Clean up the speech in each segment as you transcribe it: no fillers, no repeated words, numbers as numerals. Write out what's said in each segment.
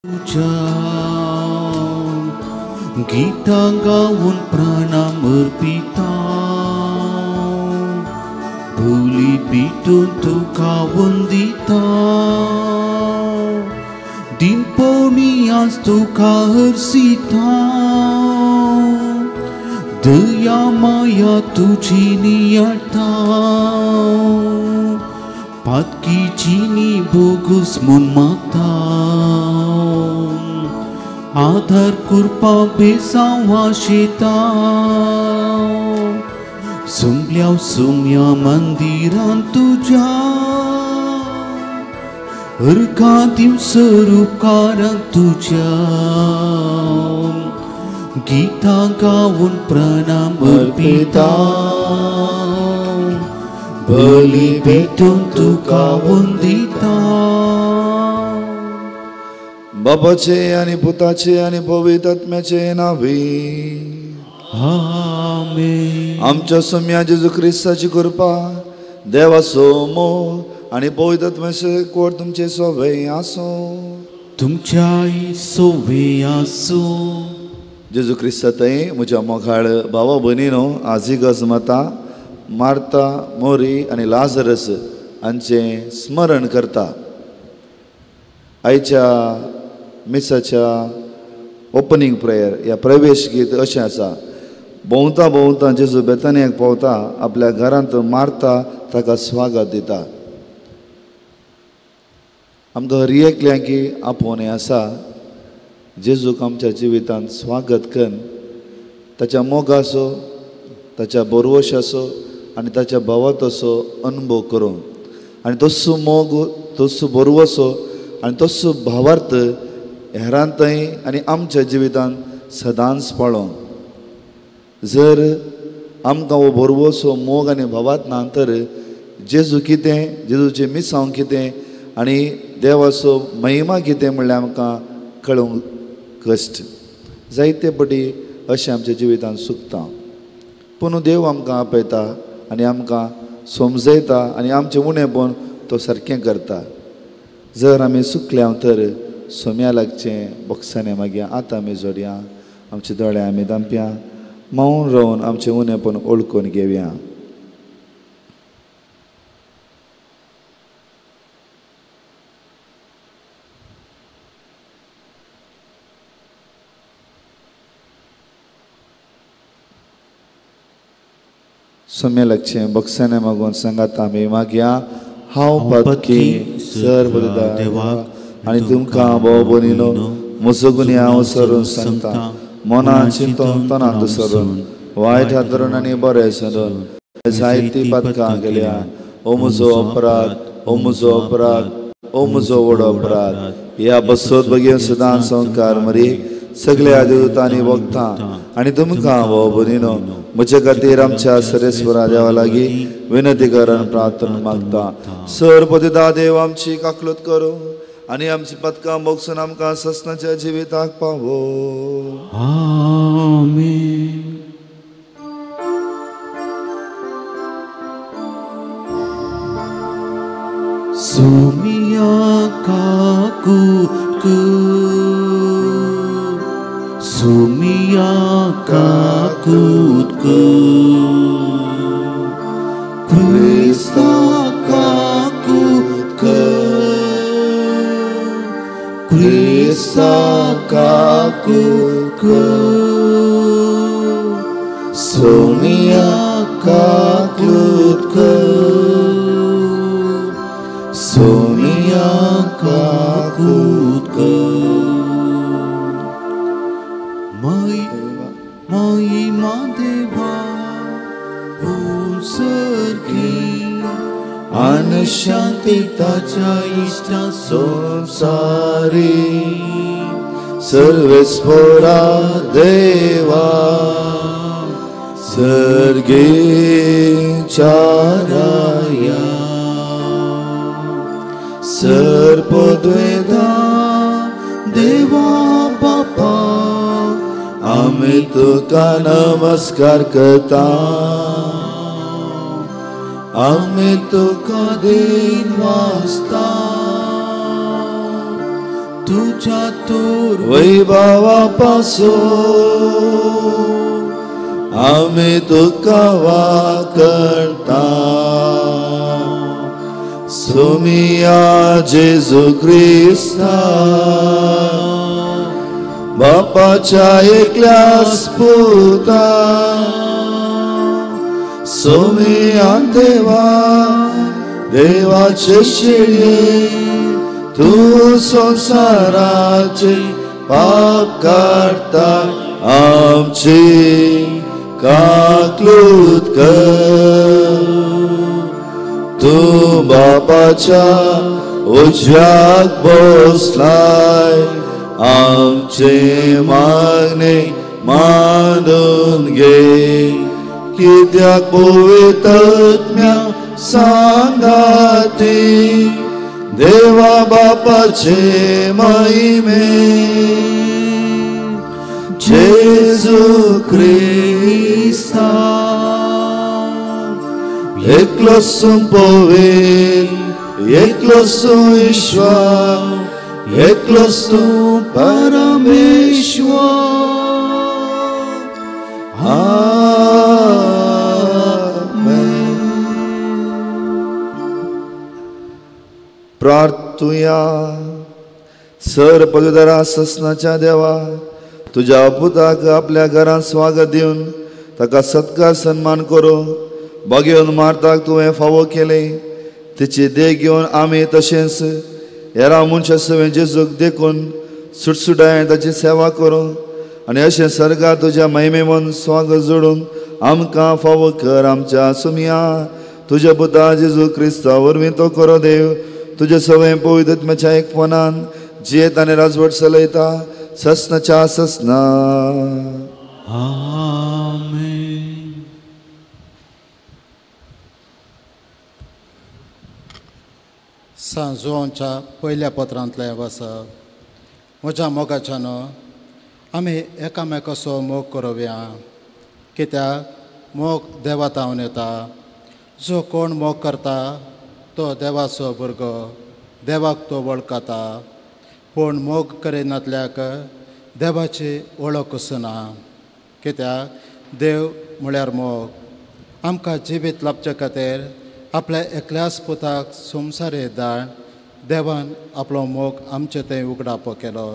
तुझ्या गीता गाऊन प्रणाम अर्पिता भुली पिटून तुका वंदिता दिनपणी आज तुका हरसिता दया माया तुझी नियाटा पातकी चीनी बोगुस मन माता आधार कृपा बेसावा शेता सुमल्या सुम्या मंदिरान तुझ्या हरकातीव स्वरूपकारान तुझ्या गीता गाऊन प्रणाम अर्पिता बली भेटून तुका वंदिता बापाचे आणि पुताचे आणि पवित्र आत्म्याचे नावे आमेन. आमच्या सम्या जेजू ख्रिस्ताची कृपा देवाचो मोग आणि पवित्र आत्म्याचे कोड तुमचे सोबे आसो तुमच्याही सोबे आसो. जेजू ख्रिस्तातय म्हज्या मोगाळ भावा भयणीनो आजी गजमता मार्ता मोरी आणि लाजरस हांचे स्मरण करता. आयच्या मिसाच्या ओपनिंग प्रेयर या प्रवेश गीत अशें आसा. भोंवता भोंवता जेजू बेतानियाक पावता आपल्या घरांत मार्ता ताका स्वागत दिता. आमकां हर एकल्या की आपोवन हें आसा जेजूक आमच्या जिवितांत स्वागत करून ताच्या मोगाचो ताच्या बरवशाचो आनी ताच्या भावाचो अनुभव करूं आनी तसो मोग तसो बरवसो आनी तसो भावार्थ हेरांतय आनी आमच्या जिवितांत सदांच पाळो. जर आमकां हो बरवसो मोग आनी भावार्थ ना तर जेजू कितें जेजूचें मिसांव कितें आनी देवाचो महिमा कितें म्हणल्यार आमकां कळूंक कश्ट. जायते पटी अशें आमच्या जिवितांत चुकता पूण देव आमकां आपयता आनी आमकां समजयता आनी आमचें उणेपण तो सारकें करता. जर आमी चुकल्या तर सोम्या लागचें बॉक्सांनी मागया. आतां आमी जोडया आमचे दोळे आमी धांपया मौन रावन आमचें उणेपण ओळखून घेवया. सोम्या लागचें बॉक्सांनी मागून सांगात आमी मागया. हांव पातकी सर्व देवा आनी तुमकां भाव भयणीनो म्हजो गुन्हे हांव सरून सांगता. मनान चिंतून तनात सरून वायट हातरून आनी बरें सरून जायती पातकां गेल्या. ओ म्हजो अपराध ओ म्हजो अपराध ओ म्हजो व्हडो अपराध. ह्या बसत बेगीन सदांच संस्कार मरी सगळ्या देवतांनी वखदां आनी तुमकां भाव भयणीनो म्हजे खातीर आमच्या सरेस्वरा देवा लागीं विनंती करून प्रार्थना मागता. सर्वपदिता देव आमची काकलूत करूं आनी आमची पदकां मोगसून आमकां ससनाच्या जिविताक पावो. आमेन. सोमिया काकूत सोमिया काकूत Krista काकूत Krista काकूत सोमिया काकूत सोमिया काकूत महिमा देवा सर्गी आन शांती ताच्या इष्टा संसारी सर्वेस्परा देवा सर्गे चाराया सर्पद्वेदा देवा बापा आमी तुका नमस्कार करता. आमी तुका देन वाजता तुझ्या तूर वैभवापासून आम्ही तुका वाकणता सोमिया जेजू ख्रिस्ता बापाच्या एकल्यास पुता सोमिया देवा देवाचे शेळये तू संसाराचे पाप काढता आमची काकलूत कर तू बापाच्या उजव्यात बसलाय आमचे मागणे मानून घे कित्याक पवित्रत्म्या सांगाती देवा बापाचे महिमे जेजू ख्रिस्ता एकलो पवित्र एकलो ईश्वर एकलो परमेश्वर प्रार्थुया सर पगदरा ससनाच्या देवा तुझ्या पुताक आपल्या घरात स्वागत दिवन ताका सत्कार सन्मान करो बगेवन मारताक तुवें फावो केले तिची देख घेवन आमी तशेंच हेरा मनशा सवें जेजूक देखून सुटसुटाय ताची सेवा करूं आनी अशें सर्गा तुज्या महिमेमोन स्वागत जोडून आमकां फावो कर आमच्या सुमिया तुज्या पुता जेजू क्रिस्ता वरवीं तो करो देव तुजे सवय पवित्रत्म्याच्या एकपणान जियेत आनी राजवट चलयता ससनाच्या ससना आमेन. सांजोच्या पयल्या पत्रांतलें वाचप म्हज्या मोगाच्यान आमी एकामेकाचो मोग करुया कित्याक मोग देवातावन येता जो कोण मोग करता तो देवाचो भुरगो देवाक तो वळखता पूण मोग करिनातल्याक देवाची वळख उसना कित्याक देव म्हळ्यार मोग आमकां जिवीत लाभचे खातीर आपल्या एकल्याच पुताक संवसारी धाड देवान आपलो मोग आमचे थंय उगडाप केलो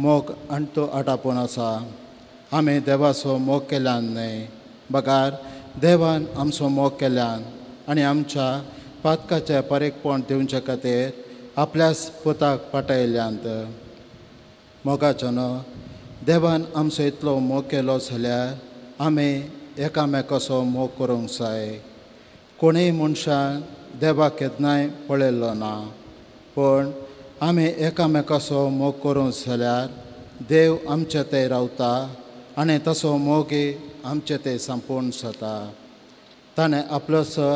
मोग आणतो आटापून आसा आमी देवाचो मोग केल्यान न्हय बगार देवान आमचो मोग केल्यान आनी आमच्या पातकाचे परेकपण दिवचे खातीर आपल्याच पुताक पाठयल्यांत मोगाच्यान देवान आमचो इतलो मोग केलो जाल्यार आमी एकामेकाचो मोग करूंक जाय कोणूय मनशान देवाक केन्नाय पळयल्लो ना पूण आमी एकामेकाचो मोग करूंक जाल्यार देव आमचे थंय रावता आनी तसो मोगय आमचे थंय संपूर्ण जाता ताणें आपलोसो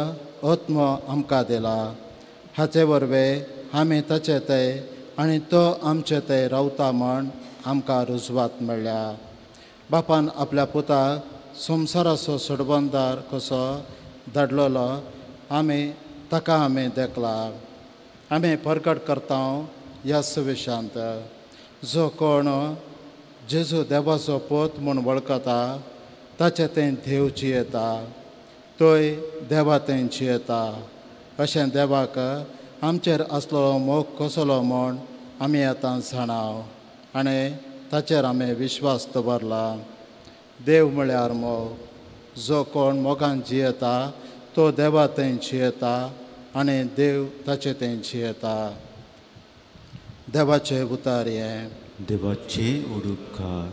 आत्म आमकां दिला हाचे वरवीं आमी ताचे थंय आनी तो आमचे थंय रावता म्हण आमकां रुजवात मेळ्ळ्या बापान आपल्या पुताक संवसाराचो सोडबंदार कसो धाडलेलो आमी ताका आमी देखला आमी प्रकट करता ह्या सुविशांत जो कोण जेजू देवाचो पोत म्हूण वळखता ताचे थंय देव जियेता तोय देवा थंय जियेता अशें देवाक आमचेर आसलो मोग कसलो म्हूण आमी आतां जाणाव आनी ताचेर आमी विश्वास दवरला देव म्हळ्यार मोग जो कोण मोगान जियेता तो देवा थंय जियेता आनी देव ताचे थंय जियेता देवाचे उतार हें देवाचे उडुपकार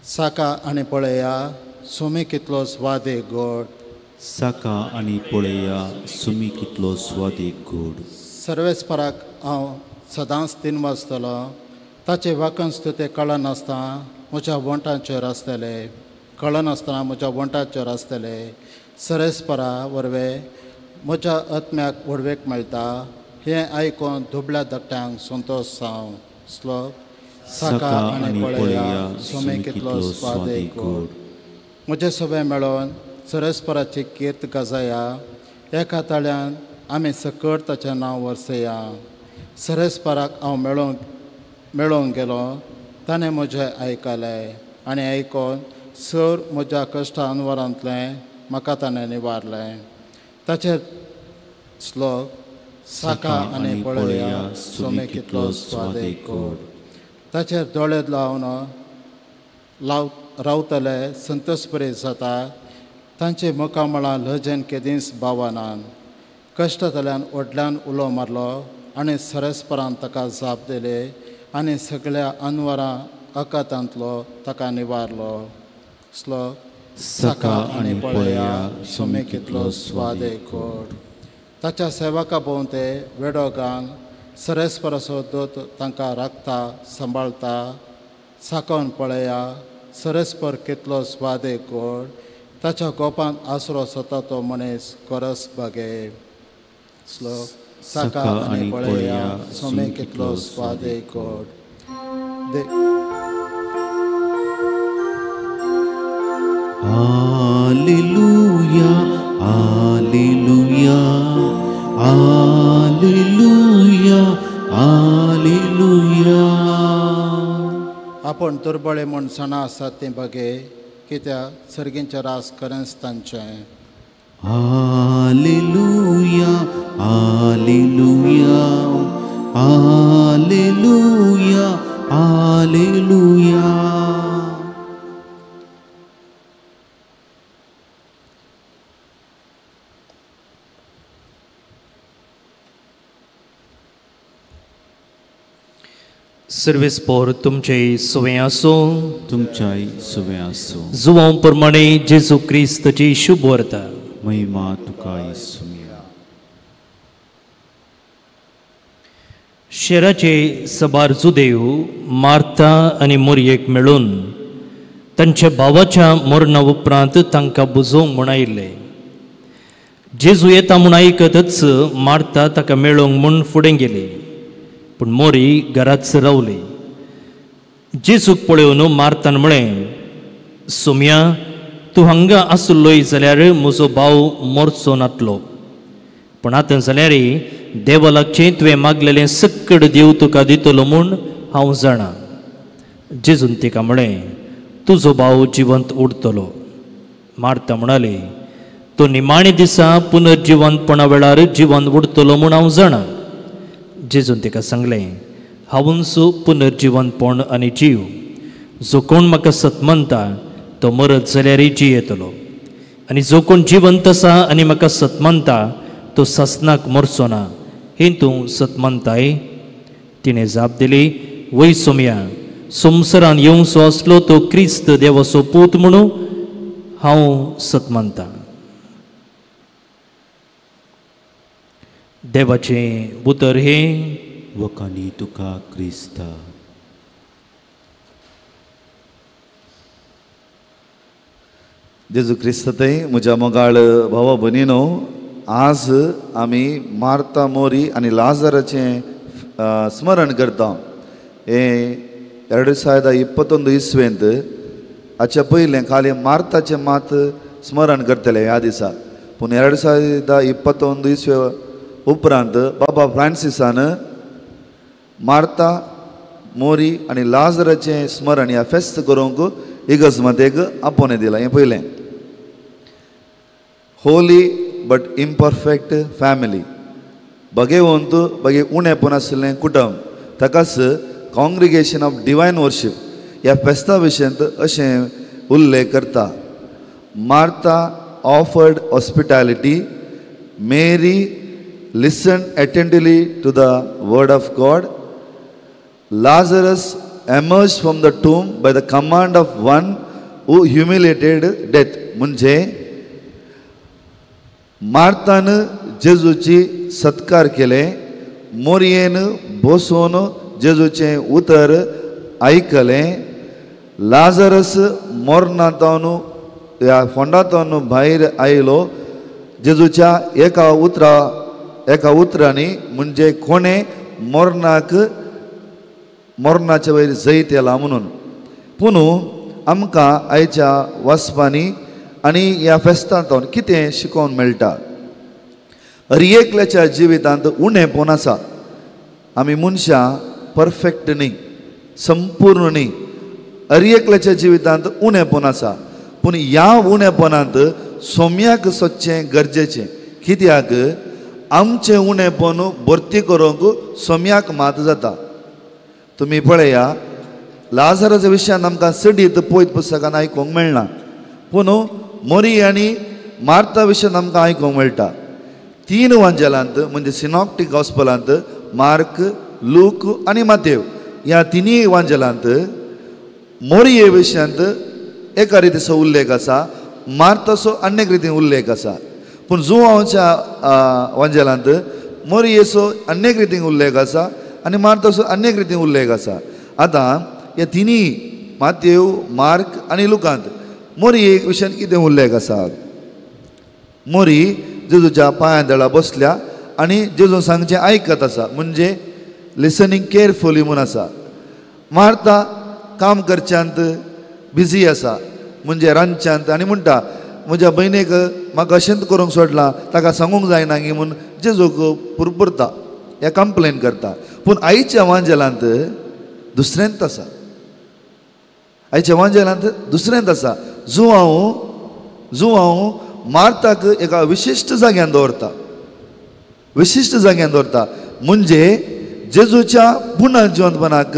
साका आनी पळया सुमी कितलो स्वादीक गोड साका आनी पळया सुमी कितलो स्वादीक गोड सर्वेस्पराक हांव सदांच दिनवासतलो ताचे वाकण स्तुते कळनासतना म्हज्या वंटांचेर आसतले कळनासतना म्हज्या वंटांचेर आसतले सर्वेस्परा वरवें म्हज्या आत्म्याक वडवेक मेळटा हें आयकून दुबळ्या धाकट्यांक संतोश जावं श्लोक साका आनी पळया सुमी कितलो स्वादीक गोड म्हजे सगळे मेळोन सर्वेस्पराची कीर्त गाजया एका ताळ्यान आमी सकट ताचें नांव वर्सया. सरस्पराक हांव मेळोवंक गेलो, ताणें म्हजें आयकलें आनी आयकोन सर म्हज्या कश्टा अनवरांतलें म्हाका ताणें निवारलें. ताचेर श्लोक साका आनी पळया सोमे कितलो स्वादेक गोड. ताचेर दोळे लावन रावतले संतोषबरी जाता. तांचे मुखामळां लजेन केदींच भावनान. कश्टांतल्यान व्हडल्यान उलो मारलो आनी सरस्परान ताका जाप दिली आनी सगळ्या अनवरां अकातांतलो ताका निवारलो. श्लोक साका आनी पळया सोमे कितलो स्वादेक गोड. ताच्या सेवका भोंवते वेडो घाल सरस्पराचो दोत तांकां राखता सांबाळता. साकोन पळया सरस्पर कितलो स्वादेक गोड. ताच्या गोपांत आसरो जाता तो मनीस गरज बागे. श्लोक साका आनी पळया सोमे कितलो स्वादेक गोड. Alleluia, Alleluia, Alleluia, Alleluia. आपण दुर्बळे म्हूण सणां आसात ती बगे, कित्याक सर्गींचें रास खरेंच तांचें. Alleluia, Alleluia, Alleluia, Alleluia. सर्वेस्पोर तुमचे सुवे आसो. तुमच्याय सुवे आसो. जुवां प्रमाणे जेजू क्रिस्ताची शुभ वार्ता. महिमा तुकाय सुमिया. शेराचे सबार जुदेव मार्ता आनी मोरयेक मेळून तांच्या भावाच्या मरणा उपरांत तांकां बुजोवंक म्हूण आयिल्ले. जेजू येता म्हूण आयकतच मार्ता ताका मेळोवंक म्हूण फुडें गेली, पूण मोरी घराच रावली. जेजूक पळोवन मार्तान म्हळें, सुम्या तूं हांगा आसलोय जाल्यार म्हजो भाव मरचो नातलो. पूण आतां जाल्यार देवा लागचें तुवें मागलेलें सक्कड देव तुका दितलो म्हूण हांव जाणा. जेजून तिका म्हळें, तुजो भाव जिवंत उरतलो. मार्ता म्हणाली, तो निमाणे दिसा पुनर्जिवंतपणा वेळार जिवंत उरतलो म्हूण हांव जाणा. जेजून तिका सांगलें, हांवूच पुनर्जिवंतपण आनी जीव. जो कोण म्हाका सतमनता तो मरत जाल्यारय जियेतलो, आनी जो कोण जिवंत आसा आनी म्हाका सतमनता तो ससनाक मरचो ना. हें तूं सतमनताय? तिणें जाप दिली, वय सोम्या, संवसारान येवचो आसलो तो क्रिस्त देवाचो पूत म्हणून हांव सतमनता. देवाचें उतर हें, वखाणी तुका क्रिस्ता. जेजू क्रिस्ततय म्हज्या मोगाळ भावा भयणीनो, आज आमी मार्ता मोरी आनी लाजाराचें स्मरण करता. हें 2021 इसवेंत हाच्या पयलें खाली मार्ताचें मात स्मरण करतले ह्या दिसा. पूण 2021 इसवे उपरांत बाबा फ्रांसिसान मार्ता मोरी आनी लाजाराचें स्मरण ह्या फेस्त करूंक इगर्जमातेक आपोवणें दिलां. हें पयलें. Holy but imperfect family. भगेवंत बगे उणेपण आशिल्लें कुटुंब, ताकाच कॉंग्रिगेशन ऑफ डिवायन वर्शीप ह्या फेस्ता विशयंत अशें उल्लेख करता. Martha offered hospitality, Mary listened attentively to the word of God. Lazarus emerged from the tomb by the command of one who humiliated death. म्हणजे मार्तान जेजूची सत्कार केले, मोरयेन बसून जेजूचें उतर आयकलें. लाजरस मरणांतून ह्या फोंडांतून भायर आयलो. जेजूच्या एका उतरांनी म्हणजे कोणें मरणाच्या वयर जैत येला म्हणून. पूण आमकां आयच्या वचपांनी आनी ह्या फेस्तांतून कितें शिकोवन मेळटा? एकल्याच्या जिवितांत उणेपण आसा. आमी मनशां परफेक्ट न्ही, संपूर्ण न्ही. एकल्याच्या जिवितांत उणेपण आसा. पूण ह्या उणेपणांत सोम्याक सोदचें गरजेचें. कित्याक आमचें उणेपण भरती करूंक सोम्याक मात जाता. तुमी पळया, लाजराच्या विशयान आमकां सडीत पयत पुस्तकान आयकूंक मेळना, पूण मोरी आनी मार्ता विशयान आमकां आयकूंक मेळटा. 3 वांजेलांत म्हणजे सिनॉप्टीक गॉस्पलांत मार्क, लूक आनी मातेव ह्या 3 वांजेलांत मोरये विशयांत एका रितीचो उल्लेख आसा, मार्ताचो अनेक रितीन उल्लेख आसा. पूण जुवांच्या वांजेलांत मोरयेचो अनेक रितीन उल्लेख आसा आनी मार्ताचो अनेक रितीन उल्लेख आसा. आतां ह्या 3 मातेव, मार्क आनी लुकांत मोरये विशयान कितें उल्लेख आसा? मोरी जेजूच्या पांयां बसल्या आनी जेजून सांगचें आयकत आसा, म्हणजे लिसनींग केअरफुली म्हूण आसा. मार्ता काम करच्यांत बिजी आसा, म्हणजे रांदच्यांत, आनी म्हणटा म्हज्या भयणीक म्हाका अशेंच करूंक सोडलां, ताका सांगूंक जायना गी म्हूण जेजूक पुरपुरता, हे कंप्लेन करता. पूण आयच्या वांजेलांत दुसरेंच आसा. आयच्या वांजेलांत दुसरेंच आसा. जुवांव मार्ताक एका विशिश्ट जाग्यान दवरता, विशिश्ट जाग्यान दवरता. म्हणजे जेजूच्या पुनर्जिवंतपणाक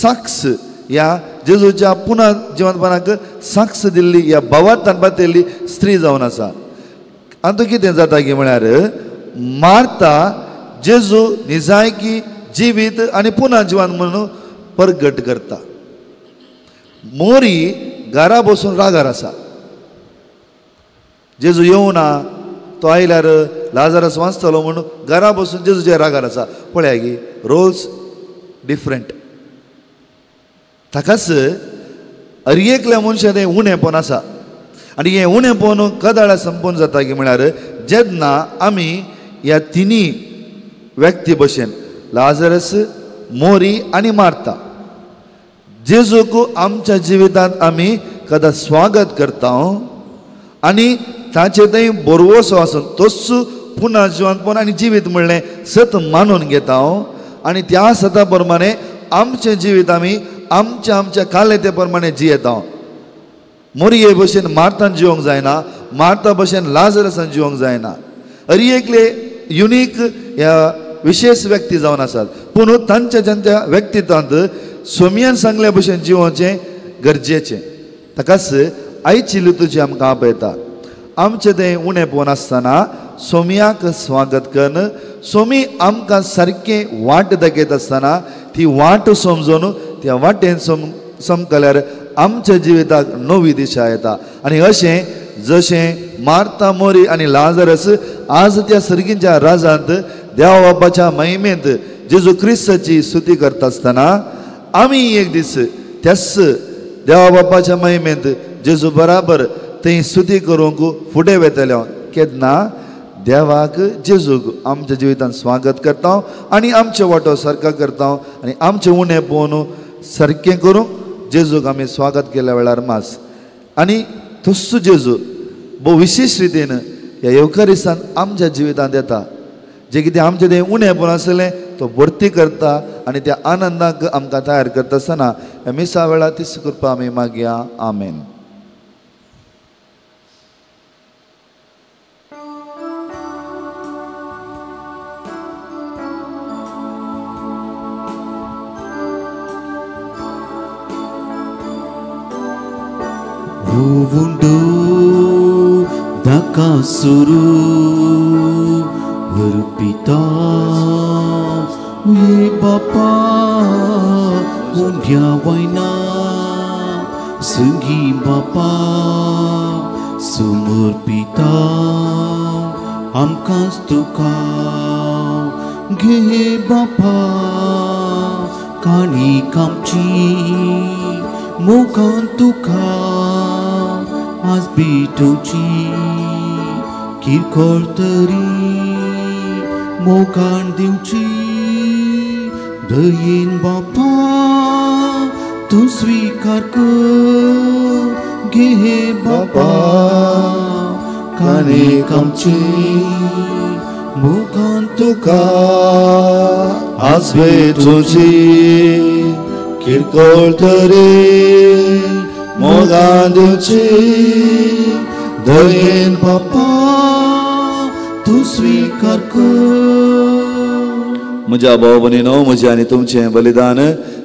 साक्ष, ह्या जेजूच्या पुनर्जिवंतपणाक साक्ष दिल्ली ह्या भावार्थान बातेल्ली स्त्री जावन आसा. आतां कितें जाता की म्हळ्यार मार्ता जेजू निजायकी, जिवीत आनी पुनर्जिवंत म्हणून परगट करता. मोरी घरा बसून रागार आसा. जेजू येवना, तो आयल्यार लाजारस वाचतलो म्हणून घरा बसून जेजूच्या रागार आसा. पळया गी, रोल्स डिफरंट. ताकाच एकल्या मनशान हें उणेपण आसा. आनी हें उणेपण कदाळ संपून जाता की म्हळ्यार जेन्ना आमी ह्या 3 व्यक्ती भशेन लाजरस, मोरी आनी मार्ता जेजूक आमच्या जिवितांत आमी कदा स्वागत करता आनी ताचे थंय बोरवोसो आसून तोच पुनर्जिवंतपण आनी जिवीत म्हणलें सत मानून घेता आनी त्या सता प्रमाणे आमचें जिवीत आमी आमच्या कालेते प्रमाणे जियेता. मोरये भशेन मार्तान जिवंक जायना, मार्ता भशेन लाजरसान जिवंक जायना. एकले युनीक ह्या विशेष व्यक्ती जावन आसात, पूण तांच्या व्यक्तित्वांत सोम्यान सांगल्या भशेन जिवोवचें गरजेचें. ताकाच आयची लितूची आमकां आपयता. आमचें तें उणेपण आसतना सोम्याक स्वागत करन, सोमी आमकां सारकें वाट दाखयत आसतना ती वाट समजून त्या वाटेन समकल्यार आमच्या जिविताक नवी दिशा येता. आनी अशें जशें मार्ता, मोरी आनी लाजरस आज त्या सर्गींच्या राजांत देवा बापाच्या महिमेंत जेजू क्रिस्ताची स्तुती करता आसतना आमी एक दीस त्याच देवा बापाच्या महिमेंत जेजू बराबर थंय स्तुती करूंक फुडें वेतले. केन्ना देवाक, जेजूक आमच्या जिवितांत स्वागत करता आनी आमचे वाटो सारका करता आनी आमचें उणें पळोवन सारकें करूंक जेजूक आमी स्वागत केल्या वेळार मास. आनी तस्सो जेजू भोव विशेश रितीन ह्या येवकारिस्तान आमच्या जिवितांत येता. जें कितें आमचें तें उणेंपण आसलें तो भरती करता आनी त्या आनंदाक आमकां तयार करता आसतना ह्या मिसा वेळार तीच कृपा आमी मागया. आमेन. Undo dakasuru berpita ye bapa undia waina segi bapa sumur pita amkas tukau ge bapa kani kamci mokan tukau आज बिटोची किरकोळ तरी मोगान दिवची दयेन बापा तूं स्वीकार कर घे बापा कानेक आमची मुखान तुका आज भेटूची किरकोळ तरी मोगा दिवची दयेन बापा तू स्वीकार कर. म्हज्या भाव भयणीनो, म्हजें आनी तुमचें बलिदान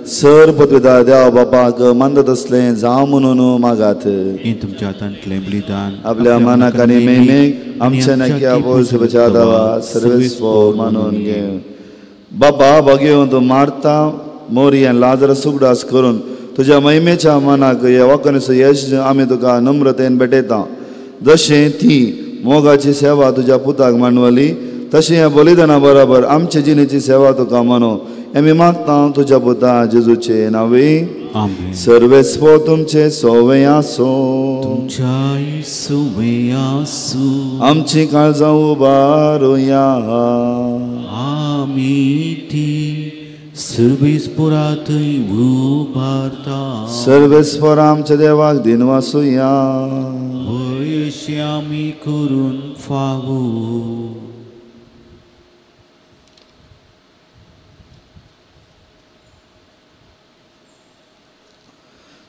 सर पदवीदार देवा बापाक मानत असलें जावं म्हणून मागात. हे तुमच्या हातांतलें बलिदान आपल्या मानाक आनी मेमेक आमच्या नक्या पळसुपाच्या दावा सर्वेस्व मानून घे. बापा भगेवन तूं मारता मोरी आनी लाजरस उगडास करून तुज्या महिमेच्या मनाक हे वखणीचो यश आमी तुका नम्रतेन भेटयता. जशें ती मोगाची सेवा तुज्या पुताक मांडवली तशें ह्या बलिदाना बरोबर आमचे जिणेची सेवा तुका मानो. आमी मागता तुज्या पुता जेजूचे नांवे. आमेन. सर्वेस्व तुमचे सोवे आसो. तुमच्या सुवे आसू. आमची काळजां उबारुया. आमी ती सर्वेस्परात उबारता. सर्वेस्वर आमच्या देवाक दिन वासुया. वयशे आमी करून फावो.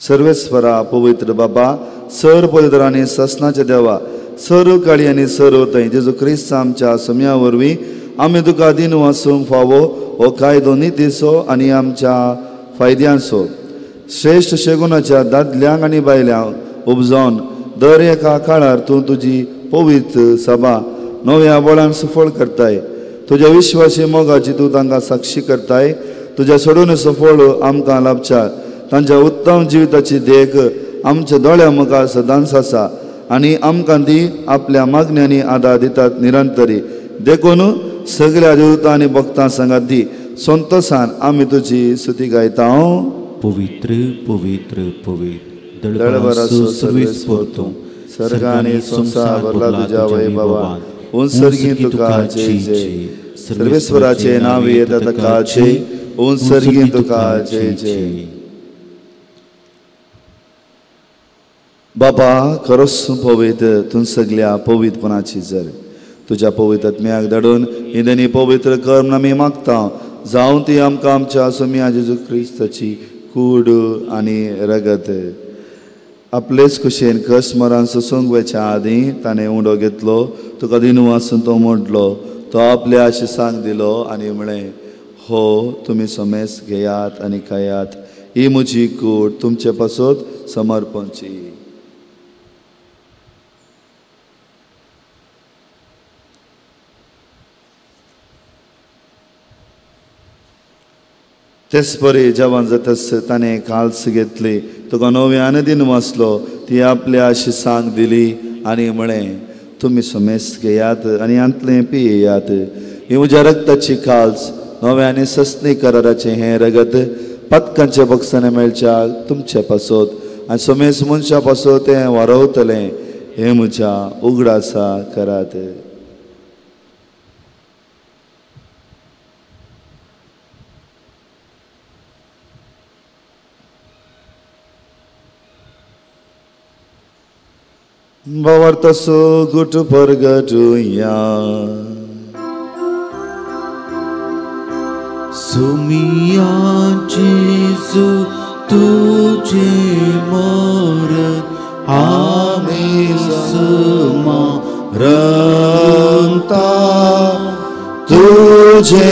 सर्वेस्वरा पवित्र बाबा सर पवित्रांनी ससनाच्या देवा सर्व काळी आनी सर्व थंय जेजू क्रिस्त आमच्या सम्या वरवीं आमी तुका दिन वासूंक फावो हो कायदो नितीचो आनी आमच्या फायद्यांचो श्रेश्ठ शेगुणाच्या दादल्यांक आनी बायल्यांक उपजावन दर एका काळार तूं तुजी पवित्र सभा नव्या बळान सफळ करताय. तुज्या विश्वासी मोगाची तूं तांकां साक्षी करताय. तुज्या सोडून सफळ आमकां लाभच्या तांच्या उत्तम जिविताची देख आमच्या दोळ्या मुखार सदांच आसा आनी आमकां ती आपल्या मागण्यांनी आदार दितात निरंतरी. देखून सगळ्या देवतां आनी भक्तां सांगात दी संतोषान आमी तुजी स्तुती गायता. पवित्र पवित्र पवित्र दळबरासो सर्वेस्वर तूं सर्गांनी संसार भरला तुज्या वैभवान. उंसर्गी तुका जय जय. सर्वेस्वराचे नांव येता ताका जय. उंसर्गी तुका जय जय. बाबा खरोच पवित्र तूं सगळ्या पवित्रपणाची जर तुज्या पवित्र आत्म्याक धाडून इंदनी पवित्र कर्म आमी मागता जावं ती आमकां आमच्या सोम्या जेजू क्रिस्ताची कूड आनी रगत. आपलेच कुशेन कस मरान सोसूंक वेच्या आदीं ताणें उंडो घेतलो तुका दिनू आसून तो म्हटलो तो आपल्या आशिसांक दिलो आनी म्हळें हो तुमी सोमेस घेयात आनी खायात. ही म्हजी कूड तुमचे पासत समर्पणची. तेच परी जेवण जातस ताणें काल्स घेतली तुका नव्यान दिन वाचलो ती आपल्या आशिसांक दिली आनी म्हळें तुमी सोमेस घेयात आनी अंतलें पियेयात. ही म्हज्या रक्ताची काल्स नव्यानी सस्नी कराराचें हें रगत पतकांच्या बक्षांनी मेळच्या तुमचे पासत आनी सोमेस मनशा पासत तें वारवतलें. हें म्हज्या उगडासा करात. Bavartaso gutu pargatuya. Sumia Jesu tuje morat ami sema ranta tuje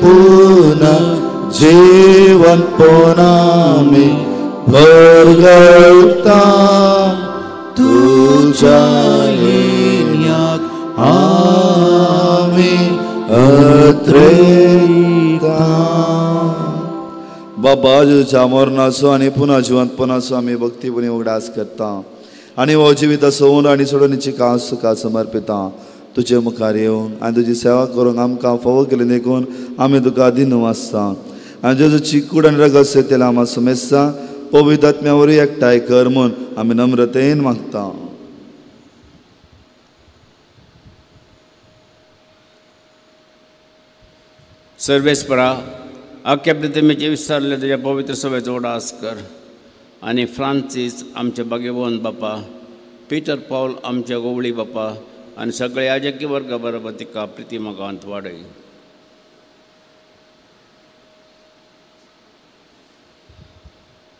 puna jeevan ponami pargata. तुझ्या येण्याक आमी अत्रेता. बाबा जेजूच्या मरणाचो आनी पुन्हा जिवंतपणाचो आमी भक्तीपणी उगडास करता आनी हो जिवित सोडून आनी सोडूनची कास तुका समर्पिता. तुजे मुखार येवंक आनी तुजी सेवा करूंक आमकां फावो केली देखून आमी तुका दिन वाचता आनी जेजूची कूड आनी रगत सेतेला आमी समेस्ता पवित्र आत्म्या वरवीं एकठांय कर म्हूण आमी नम्रतेन मागता. सर्वेस्परा अख्ख्या प्रतिमेचे विस्तारले तुज्या पवित्र सभेचो उडास कर आनी फ्रांसीस आमचे बागेवन बापा, पीटर पौल आमचे गोवळी बापा आनी सगळे याजकी वर्गा बरोबर तिका प्रिती मोगांत वाडय.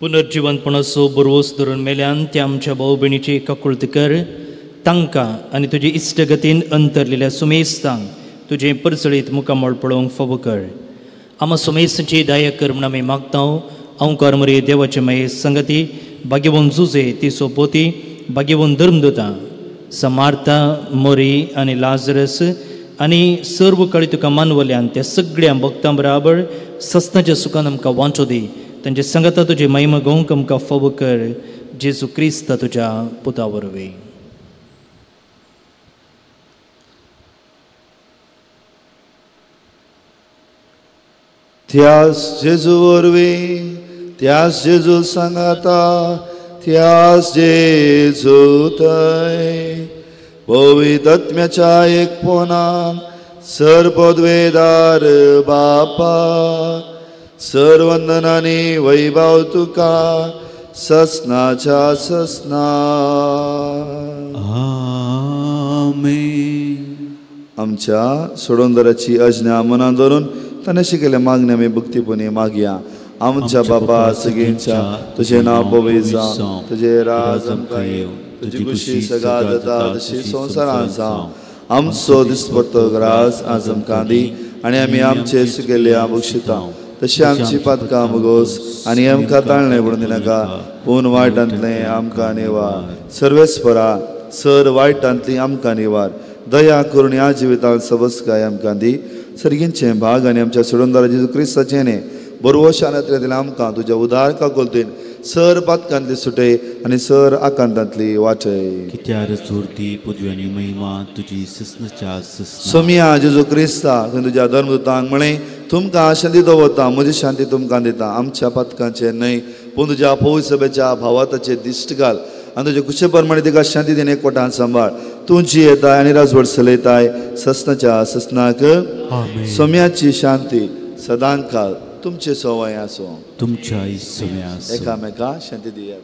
पुनर्जिवंतपणाचो बरवोस धरून मेल्यान त्या आमच्या भाऊ भयणीची एकाकुळत कर. तांकां आनी तुजे इश्टगतीन अंतरलेल्या सुमेस्तांक तुजें परचळीत मुखामळ पळोवंक फावो कर. आमा सुमेस्ताची दया कर म्हूण आमी मागता. हांव कर्मरी देवाचे मये संगती भाग्यवन जुजे ती सोपोती भाग्यवन धर्मदूतां समार्था मोरी आनी लाजरस आनी सर्व काळी तुका मानवल्यान त्या सगळ्या भक्तां बराबर सस्ताच्या सुखान आमकां वांचो दी. तांचे संगता तुजी महिमा गोवंक आमकां फावो कर. जेजू क्रिस्त तुज्या पुता वरवीं. त्यास जेजू वरवीं त्यास जेजू सांगाता त्यास जेजू थंय पवित्र आत्म्याच्या एकपणान सर्वपदवेदार बापा सर्वंदनांनी वैभव तुका ससनाच्या ससना. आमेन. आमच्या सोडोंदराची अज्ञा मनात धरून ताणें शिकयल्या मागणी आमी भक्तीपणी मागया. आमच्या बापा सगळींच्या तुझें नांव पवित्र जावं, तुजें राज आमकां येवं, तुजी खुशी सगाळ जाता तशी संवसारांत जावं. आमचो दिसपट्टो ग्रास आज आमकां दी आनी आमी आमचे सुकेल्या बक्षिता तशी आमची पातकां मुगोस आनी आमकां ताळणें पडूं दिनाका पूण वायटांतलें आमकां निवार. सर्वेस्परा सर वायटांतली आमकां निवार. दया करून ह्या जिवितांत सबस्काय आमकां दी. सर्गींचे भाग आनी आमच्या सोडूनदार जेजू क्रिस्ताचें न्ही बरवशान दिलें आमकां तुज्या उदार काकुलतेन सर पातकांतली सुटय आनी सर आकांतांतली वाटय. कित्यार चोरती पदवी आनी महिमा तुजी ससनाच्या ससना. सोमिया जेजू क्रिस्ता तुवें तुज्या धर्मदूतांक म्हळें तुमकां शांती दवरता म्हजी शांती तुमकां दिता. आमच्या पातकांचेर न्हय पूण तुज्या पवित्र सभेच्या भावाताचेर दिश्ट घाल आनी तुजे कुशे प्रमाणे तिका शांती दिवन एकवटान सांबाळ. तूं जी येताय आनी राजवट चलयताय ससनाच्या ससनाक. सोम्याची शांती सदांच काल तुमचे सवय आसूं. तुमच्या इसम्या एकामेका शांती दिया.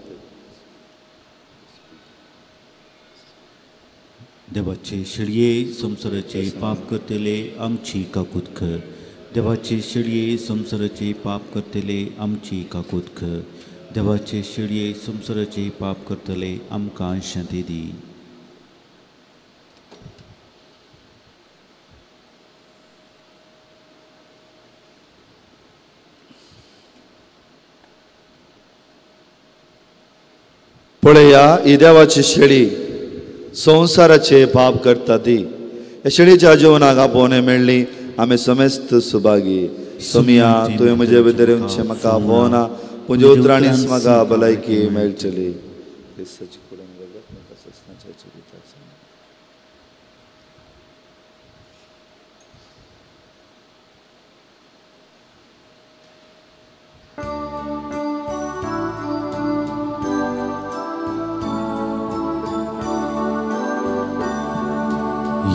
देवाचे शेळये संसाराचे पाप करतले आमची काकूत कर. देवाचे शेळये संसाराचे पाप करतले आमची काकूत कर. देवाचे शेळये संसाराचे पाप करतले आमकां शांती दी. पळया ही देवाची शेळी संसाराचे पाप करता ती. ह्या शेळीच्या जिवनाक आपोवणे मेळ्ळी आमी समेस्त सुभागी. सोमिया तुवें म्हजे भितर येवचे म्हाका भोवना तुजे उतरांनीच म्हाका भलायकी मेळटली.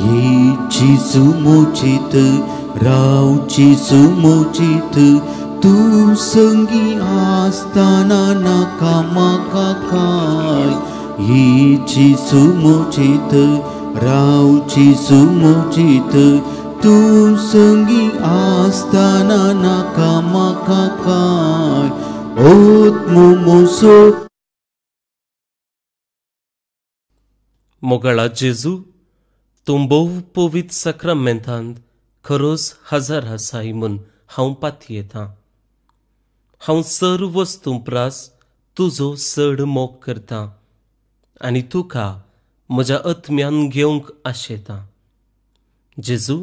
येची मोचित रावची मोचित तू संगी आसतना नाका म्हाका काय. येची मोचित रावची मोचित तू संगी आसतना नाका म्हाका काय. ओत मोमोसो मोगळा जेजू तूं भोव पवित्र सक्रामेंतांत खरोच हजार आसाय म्हूण हांव पाती येतां. हांव सर्व वस्तू प्रास तुजो चड मोग करतां आनी तुका म्हज्या आत्म्यान घेवंक आशेतां. जेजू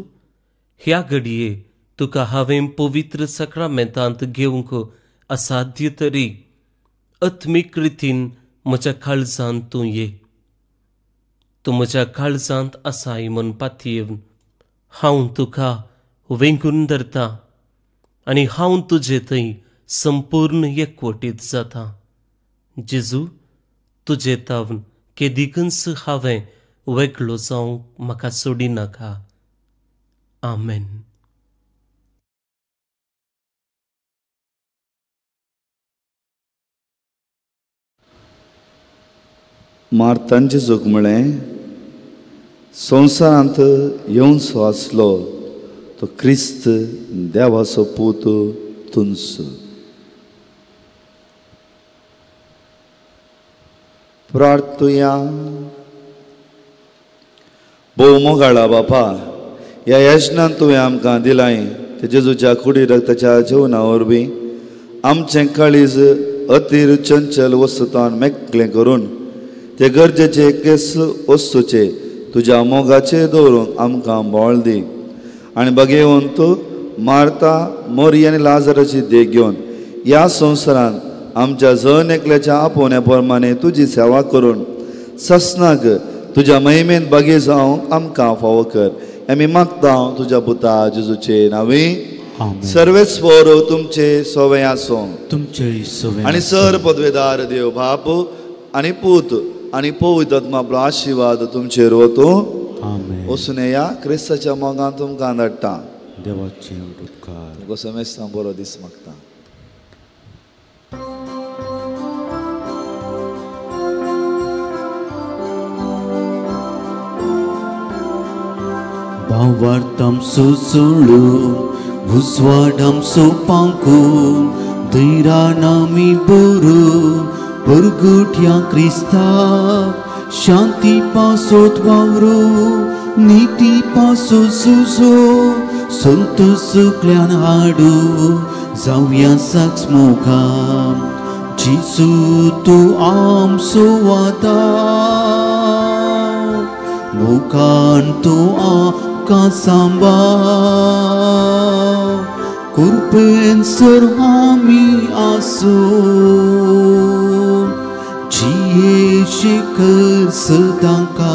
ह्या घडये तुका हांवें पवित्र सक्रामेंतांत घेवंक असाध्य तरी आत्मीक रितीन म्हज्या काळजांत तूं ये. तूं म्हज्या काळजांत आसाय म्हूण पातयेवन हांव तुका वेंगून धरतां आनी हांव तुजे थंय संपूर्ण एकवटीत जातां. जेजू तुजे तावन केदिकच हांवें वेगळो जावंक म्हाका सोडिनाका. आमेन. मार्तांचे जोक म्हळें संवसारांत येवनसो आसलो तो क्रिस्त देवाचो पूत तुंस. प्रार्थुया. भोव मोगाळा बापा, ह्या यजनान तुवें आमकां दिलाय ते जेजूच्या कुडी रक्ताच्या जेवणा वरवीं आमचें काळीज अतीर चंचल वस्तुतान मेकळें करून ते गरजेचे केस वस्तूचे तुज्या मोगाचेर दवरूंक आमकां बोळ दी. आनी बगेवन तूं मार्ता, मोरी आनी लाजराची देख घेवन ह्या संवसारांत आमच्या जण एकल्याच्या आपोवण्या प्रमाणे तुजी सेवा करून ससनाक तुज्या महिमेन बगे जावंक आमकां फावो कर. आमी मागता तुज्या पुता जेजूचे नांवे. सर्वेस्वर तुमचे सोवे आसूं. तुमचे सोवे आनी सर पदवेदार देव बाप आनी पूत आनी पवित्र आत्मा आपलो आशिर्वाद तुमचेर वतो. आमेन. वचून या क्रिस्ताच्या मोगान तुमकां धाडटा. देवाचे उपकार. तुमकां समेस्तां बरो दीस मागता. Bawartam susulu, buswadam supanku, dira nami buru, bergutya Krista, shanti pasot wawru, niti pasot susu, suntu suklian hadu, zawya saks mokam, Jisu tu am suwata, bukan tu kasamba kurpen serhami asu cie shik sedangkal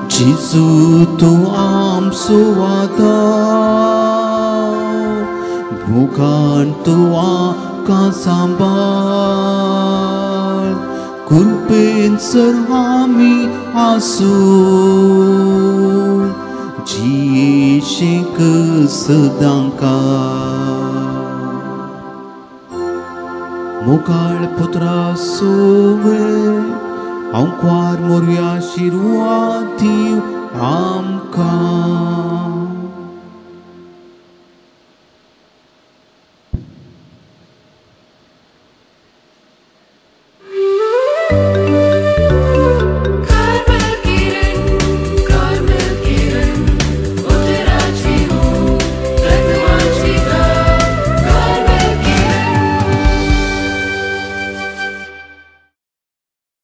Jisu tu am suwata bukan tu kasamba kurpen serhami asu jiye kesedangkan mukal putra sowe angkwar moria shirwati amkan